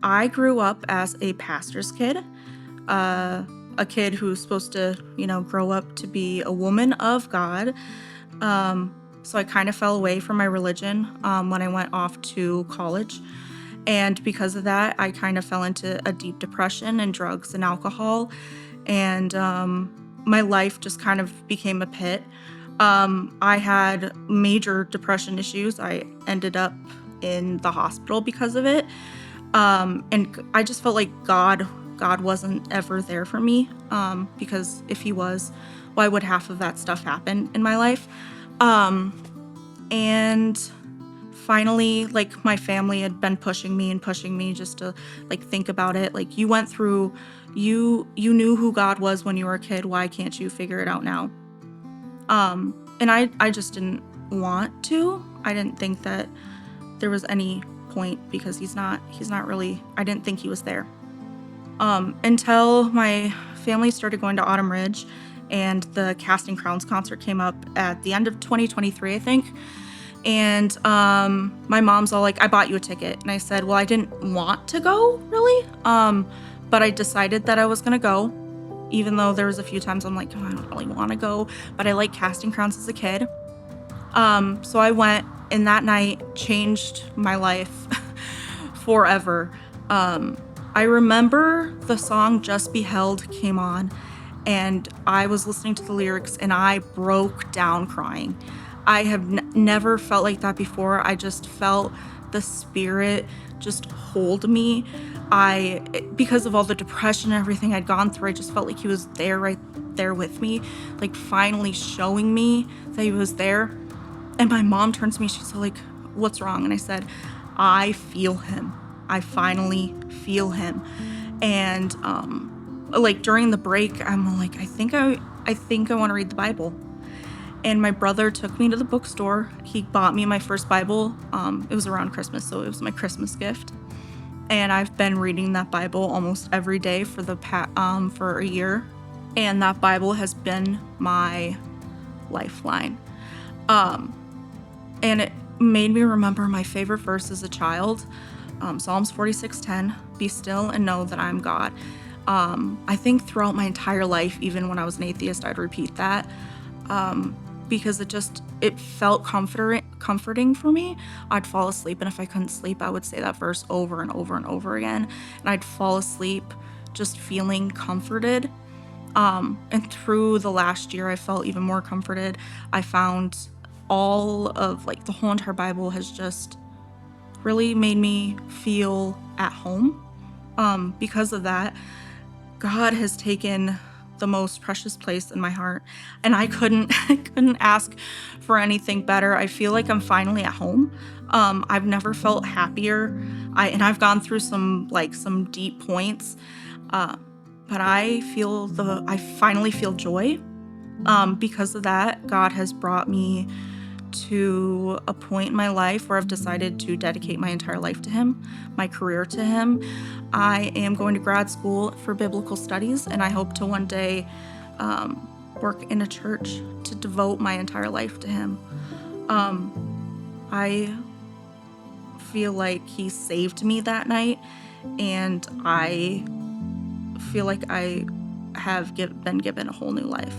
I grew up as a pastor's kid, a kid who's supposed to, grow up to be a woman of God. So I kind of fell away from my religion when I went off to college. And because of that, I kind of fell into a deep depression and drugs and alcohol. And my life just kind of became a pit. I had major depression issues. I ended up in the hospital because of it. And I just felt like God wasn't ever there for me. Because if he was, why would half of that stuff happen in my life? And finally, like, my family had been pushing me just to like think about it. Like, you went through, you knew who God was when you were a kid. Why can't you figure it out now? And I just didn't want to. I didn't think that there was any point because he's not really, I didn't think he was there. Until my family started going to Autumn Ridge and the Casting Crowns concert came up at the end of 2023, I think. And my mom's all like, I bought you a ticket. And I said, well, I didn't want to go, really. But I decided that I was going to go, even though there was a few times I'm like, oh, I don't really want to go. But I liked Casting Crowns as a kid. So I went, and that night changed my life forever. I remember the song Just Be Held came on, and I was listening to the lyrics, and I broke down crying. I have never felt like that before. I just felt the Spirit just hold me. Because of all the depression and everything I'd gone through, I just felt like he was there, right there with me, like finally showing me that he was there. And my mom turns to me, she's like, what's wrong? And I said, I feel him. I finally feel him. And like during the break, I'm like, I think I want to read the Bible. And my brother took me to the bookstore. He bought me my first Bible. It was around Christmas, so it was my Christmas gift. And I've been reading that Bible almost every day for for a year. And that Bible has been my lifeline. And it made me remember my favorite verse as a child, Psalms 46:10, be still and know that I'm God. I think throughout my entire life, even when I was an atheist, I'd repeat that. Because it felt comforting for me. I'd fall asleep, and if I couldn't sleep, I would say that verse over and over and over again, and I'd fall asleep just feeling comforted. And through the last year, I felt even more comforted. I found all of like the whole entire Bible has just really made me feel at home. Because of that, God has taken the most precious place in my heart, and I couldn't ask for anything better. I feel like I'm finally at home. I've never felt happier. I've gone through some deep points, but I finally feel joy. Because of that, God has brought me to a point in my life where I've decided to dedicate my entire life to him, my career to him. I am going to grad school for biblical studies, and I hope to one day work in a church to devote my entire life to him. I feel like he saved me that night, and I feel like I have been given a whole new life.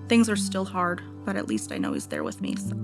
Things are still hard, but at least I know he's there with me. So.